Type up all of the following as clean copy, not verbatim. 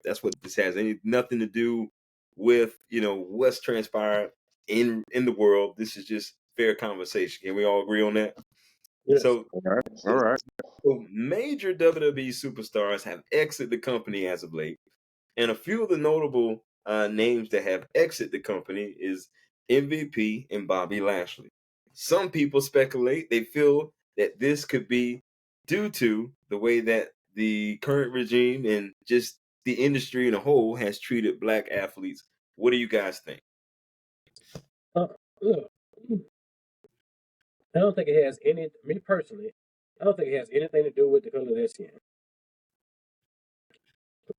That's what this has nothing to do with what's transpired in the world. This is just fair conversation. Can we all agree on that? Yes. So, All right. so major WWE superstars have exited the company as of late, and a few of the notable names that have exited the company is MVP and Bobby Lashley. Some people speculate they feel that this could be due to the way that the current regime and just the industry in a whole has treated black athletes. What do you guys think? Look, I don't think it has me personally, I don't think it has anything to do with the color of their skin.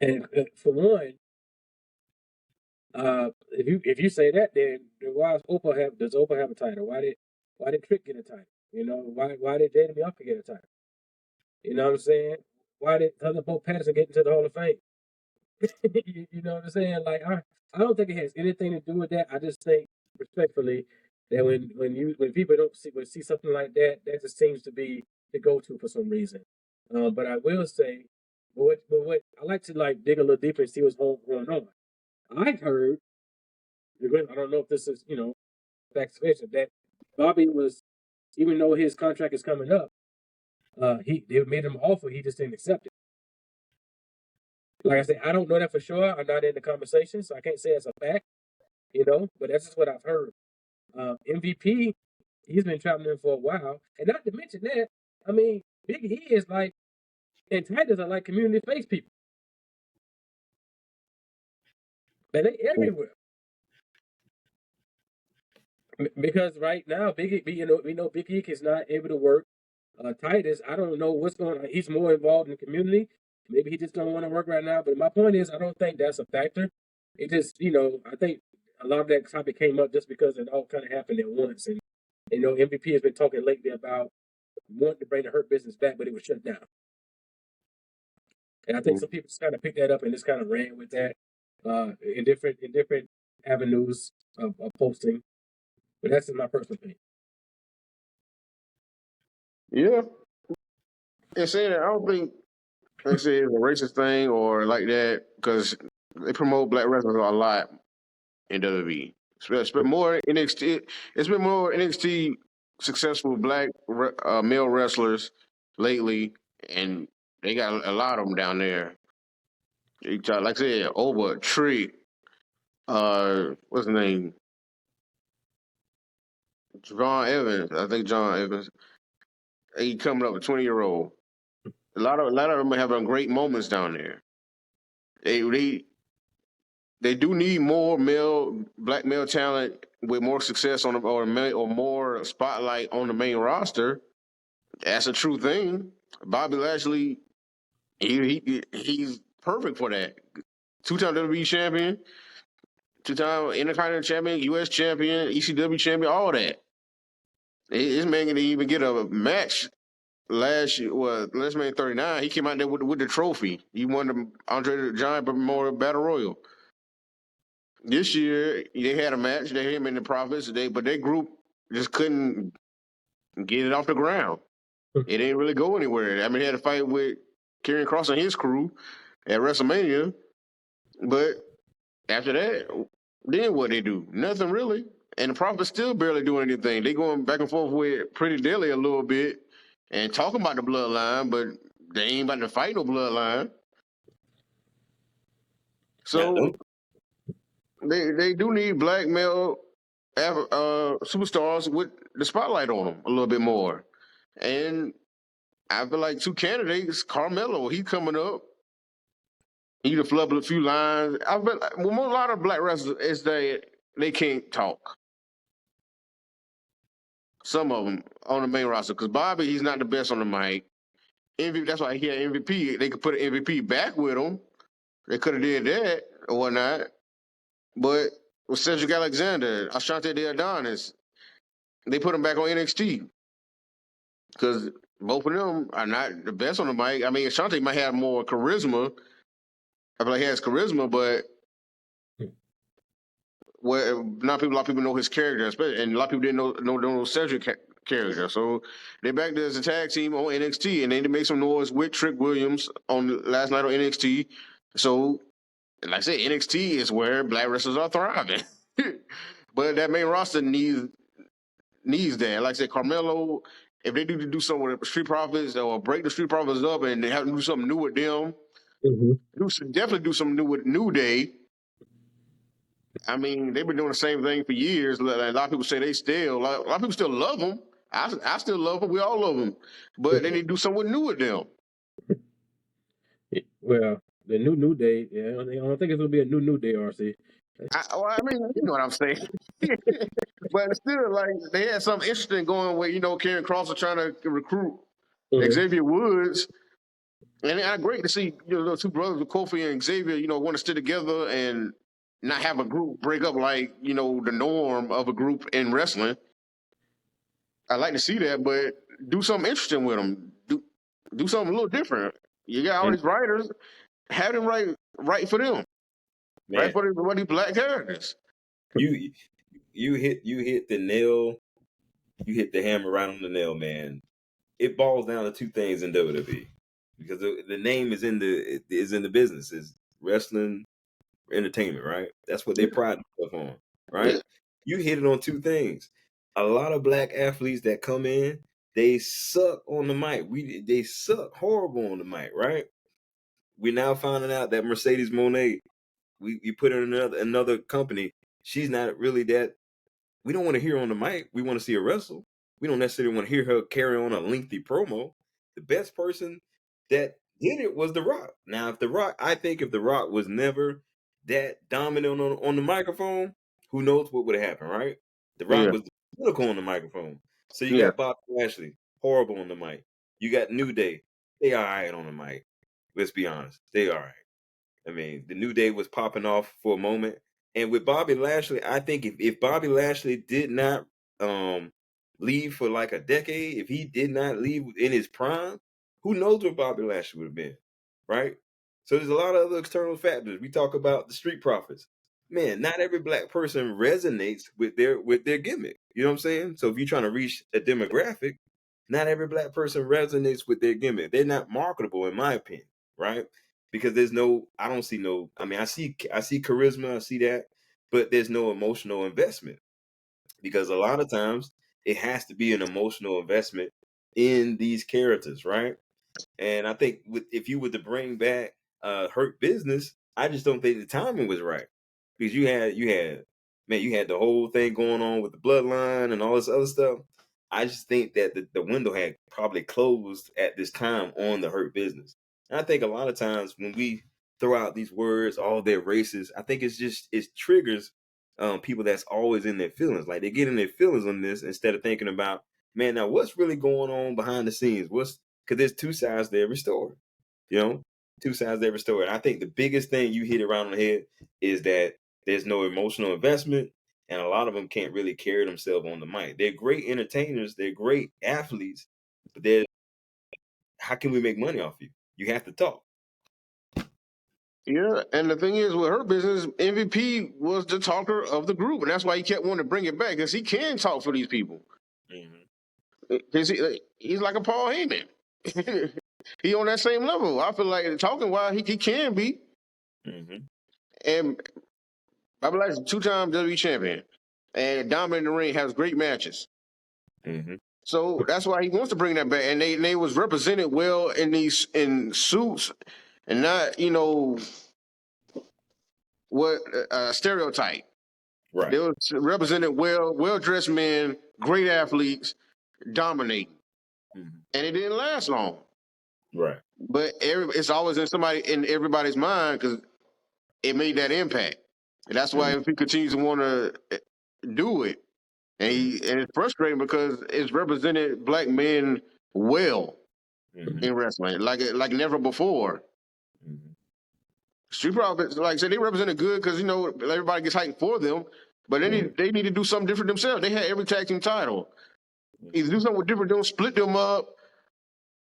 And for one, if you say that, then why does Oprah have a title? Why did Trick get a title? Why did Jada Bianca get a title? You know what I'm saying? Why did Thunderbolt Patterson get into the Hall of Fame? You know what I'm saying? Like I don't think it has anything to do with that. I just think respectfully that when people don't see something like that, that just seems to be the go-to for some reason. But I will say, what I like to dig a little deeper and see what's going on. I heard, I don't know if this is facts that Bobby was, even though his contract is coming up, they made him an offer, he just didn't accept it. Like I said, I don't know that for sure. I'm not in the conversation, so I can't say it's a fact, but that's just what I've heard. MVP, he's been traveling for a while. And not to mention that, I mean, Big E is and Titus are like community face people. And they everywhere. Because right now, Big E, we know Big E is not able to work. Titus, I don't know what's going on. He's more involved in the community. Maybe he just don't want to work right now. But my point is, I don't think that's a factor. It just, I think a lot of that topic came up just because it all kind of happened at once. And, MVP has been talking lately about wanting to bring the Hurt Business back, but it was shut down. And I think some people just kind of picked that up and just kind of ran with that in different avenues of posting. But that's just my personal opinion. Yeah. And saying that, I don't think it's a racist thing or like that, because they promote black wrestlers a lot in WWE. It's been more NXT. It's been more NXT successful black male wrestlers lately, and they got a lot of them down there. Like I said, Over Tree. What's his name? John Evans. I think John Evans. He coming up a 20-year-old. A lot of them are having great moments down there. They do need more black male talent with more success on or more spotlight on the main roster. That's a true thing. Bobby Lashley, he's perfect for that. 2-time WWE champion, 2-time Intercontinental champion, US champion, ECW champion, all that. This man didn't even get a match last year. Well, last man 39. He came out there with the trophy. He won the Andre the Giant Memorial Battle Royal. This year they had a match. They had him in the Profits today, but their group just couldn't get it off the ground. It didn't really go anywhere. I mean, he had a fight with Karrion Kross and his crew at WrestleMania, but after that, then what they do? Nothing really. And the Profits still barely doing anything. They going back and forth with Pretty Deadly a little bit and talking about the bloodline, but they ain't about to fight no bloodline. So they do need black male superstars with the spotlight on them a little bit more. And I feel like 2 candidates, Carmelo, he's coming up. He can flub a few lines. I feel like, a lot of black wrestlers is they can't talk. Some of them on the main roster, because Bobby, he's not the best on the mic. That's why he had MVP. They could put an MVP back with him. They could have did that or whatnot. But with Cedric Alexander, Ashante De Adonis, they put him back on NXT. Because both of them are not the best on the mic. I mean, Ashante might have more charisma. I feel like he has charisma, but a lot of people know his character, and a lot of people didn't know Cedric character. So they're back there as a tag team on NXT, and they made some noise with Trick Williams on last night on NXT. So like I said, NXT is where black wrestlers are thriving. But that main roster needs that. Like I said, Carmelo, if they need to do something with the Street Profits or break the Street Profits up and they have to do something new with them, definitely do something new with New Day. I mean, they've been doing the same thing for years. A lot of people say they still, a lot of people still love them. I still love them. We all love them. But they need to do something new with them. Well, the new day, yeah, I don't think it's gonna be a new day, RC. I mean, you know what I'm saying. But still, like, they had something interesting going where, Karen Cross was trying to recruit Xavier Woods. And it's great to see, those two brothers with Kofi and Xavier, want to stay together and not have a group break up like, the norm of a group in wrestling. I like to see that, but do something interesting with them. Do something a little different. You got all these writers, have them write for them. Man, right for these black characters. You hit the nail. You hit the hammer right on the nail, man. It boils down to two things in WWE, because the name is in the business, is wrestling entertainment, right? That's what they pride themselves on, right? Yeah. You hit it on two things. A lot of black athletes that come in, they suck on the mic. They suck horrible on the mic, right? We're now finding out that Mercedes Moné, we put her in another company. She's not really that. We don't want to hear her on the mic. We want to see her wrestle. We don't necessarily want to hear her carry on a lengthy promo. The best person that did it was The Rock. Now, I think if The Rock was never that dominant on the microphone, who knows what would have happened, right? The Rock was the pinnacle on the microphone. So you got Bobby Lashley, horrible on the mic. You got New Day, they all right on the mic. Let's be honest, they all right. I mean, the New Day was popping off for a moment. And with Bobby Lashley, I think if Bobby Lashley did not leave for like a decade, if he did not leave in his prime, who knows where Bobby Lashley would have been, right? So there's a lot of other external factors. We talk about the Street Profits. Man, not every black person resonates with their gimmick. You know what I'm saying? So if you're trying to reach a demographic, not every black person resonates with their gimmick. They're not marketable, in my opinion, right? Because I don't see no. I mean, I see charisma, I see that, but there's no emotional investment, because a lot of times it has to be an emotional investment in these characters, right? And I think if you were to bring back Hurt Business, I just don't think the timing was right, because you had the whole thing going on with the bloodline and all this other stuff. I just think that the window had probably closed at this time on the Hurt Business. And I think a lot of times when we throw out these words, all their races, I think it triggers people that's always in their feelings. Like, they get in their feelings on this instead of thinking about, man, now what's really going on behind the scenes? Because there's two sides to every story, two sides to every story. And I think the biggest thing you hit around the head is that there's no emotional investment, and a lot of them can't really carry themselves on the mic. They're great entertainers, they're great athletes, but how can we make money off you? You have to talk. Yeah, and the thing is, with Her Business, MVP was the talker of the group, and that's why he kept wanting to bring it back, because he can talk for these people. Because he's like a Paul Heyman. He on that same level. I feel like talking wise, he can be. And Bobby Lashley, 2-time WWE champion, and dominating the ring, has great matches. So that's why he wants to bring that back. And they was represented well in suits, and not what stereotype. Right. They was represented well dressed men, great athletes, dominating, and it didn't last long. Right. But it's always in everybody's mind, because it made that impact, and that's why if he continues to want to do it, and it's frustrating because it's represented black men well in wrestling, like never before. Street Profits, like I said, they represented good because everybody gets hyped for them, but they need to do something different themselves. They had every tag team title. Either do something different, don't split them up,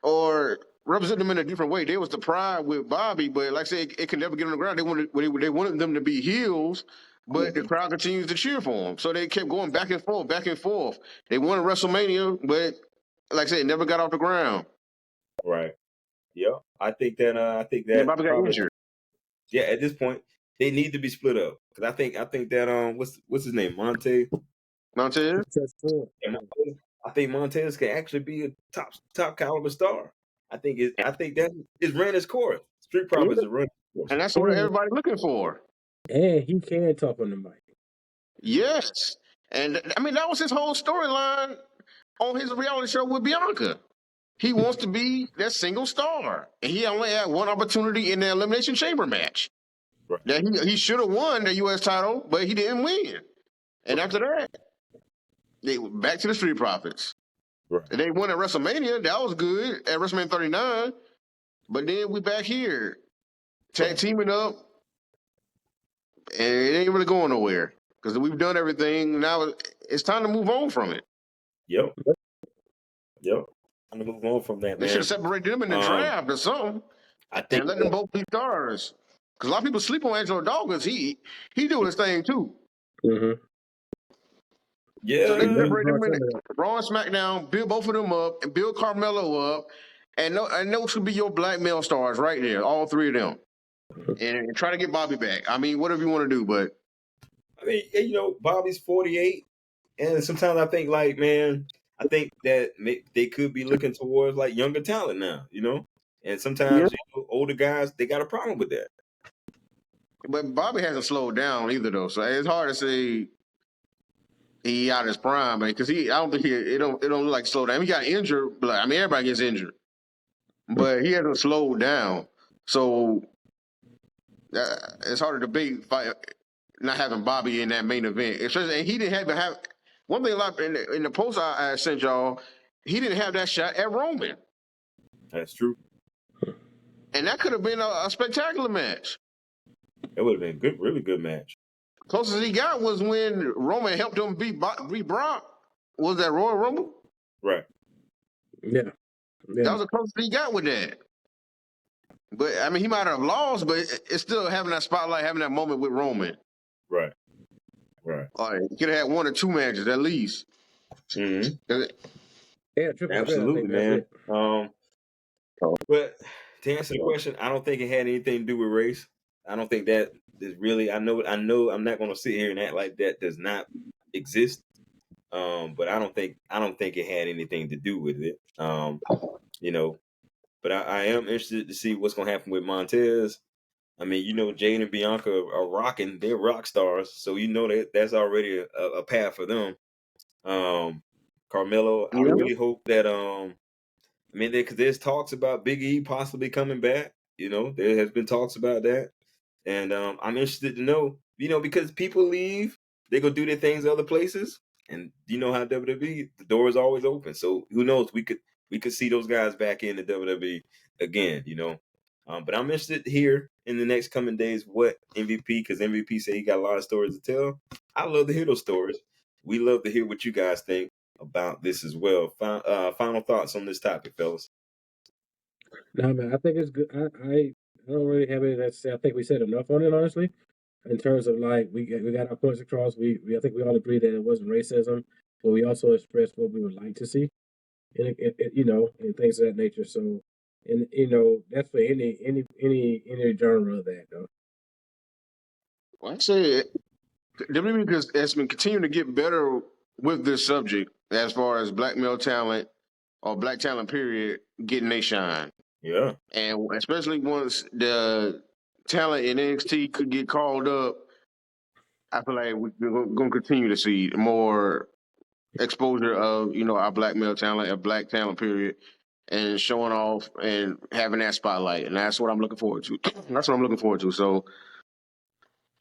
or represent them in a different way. They was the pride with Bobby, but like I said, it can never get on the ground. They wanted them to be heels, but the crowd continues to cheer for them. So they kept going back and forth, back and forth. They won WrestleMania, but like I said, it never got off the ground. Right. Yeah. I think that Bobby got injured. Yeah, at this point, they need to be split up because I think that what's his name Montez. Montez? That's true. I think Montez can actually be a top caliber star. I think that is ran his course. Street Yeah. Profits is run his course. And that's what everybody's looking for. And he can talk on the mic. Yes. And I mean, that was his whole storyline on his reality show with Bianca. He wants to be that single star. And he only had one opportunity in the Elimination Chamber match. Right. That he should have won the U.S. title, but he didn't win. And after that, they went back to the Street Profits. Right. They won at WrestleMania. That was good at WrestleMania 39. But then we back here, tag teaming up, and it ain't really going nowhere because we've done everything. Now it's time to move on from it. Yep. I'm gonna move on from that, They man. should have separated them in the draft or something. I think And let them both be stars. Because a lot of people sleep on Angelo Dawkins. He doing his thing too. Mm-hmm. Yeah. So they separate them in Raw and SmackDown, build both of them up, and build Carmelo up. And those should be your black male stars right there, all three of them. And try to get Bobby back. I mean, whatever you want to do, but I mean, you know, Bobby's 48, and sometimes I think, like, man, I think that they could be looking towards like younger talent now, you know. And sometimes you know, older guys they got a problem with that. But Bobby hasn't slowed down either, though. So it's hard to say he out his prime, man. Because I don't think it don't look like slow down. He got injured, but I mean everybody gets injured, but he hasn't slowed down. So it's hard to debate not having Bobby in that main event. Especially, and he didn't have one thing. A lot in the post I sent y'all, he didn't have that shot at Roman. That's true. And that could have been a spectacular match. It would have been a good, really good match. Closest he got was when Roman helped him beat Brock. Was that Royal Rumble? Right. Yeah. That was the closest he got with that. But I mean, he might have lost, but it's still having that spotlight, having that moment with Roman. Right. He could have had one or two matches at least. Mm-hmm. Yeah, absolutely, man. But to answer the question, I don't think it had anything to do with race. I don't think that is really. I know. I'm not going to sit here and act like that does not exist. But I don't think it had anything to do with it. You know. But I am interested to see what's going to happen with Montez. I mean, you know, Jade and Bianca are rocking. They're rock stars, so you know that's already a path for them. Carmelo, I really hope that I mean, because there's talks about Big E possibly coming back. You know, there has been talks about that, and I'm interested to know. You know, because people leave, they go do their things other places, and you know how WWE, the door is always open. So who knows? We could see those guys back in the WWE again. You know, but I'm interested to hear in the next coming days what MVP, because MVP said he got a lot of stories to tell. I love to hear those stories. We love to hear what you guys think about this as well. Final thoughts on this topic, fellas. No, man, I think it's good. I don't really have anything to say. I think we said enough on it, honestly. In terms of like we got our points across. I think we all agree that it wasn't racism, but we also expressed what we would like to see, and you know, and things of that nature. So, and you know, that's for any genre of that, though. Well, I say WWE has been continuing to get better with this subject as far as black male talent or black talent period getting their shine. Yeah. And especially once the talent in NXT could get called up, I feel like we're going to continue to see more exposure of, you know, our black male talent, a black talent period, and showing off and having that spotlight. And that's what I'm looking forward to. So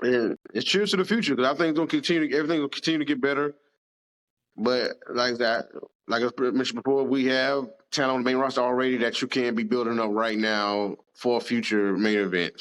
it's cheers to the future because I think everything will continue to get better. But like I mentioned before, we have talent on the main roster already that you can be building up right now for future main events.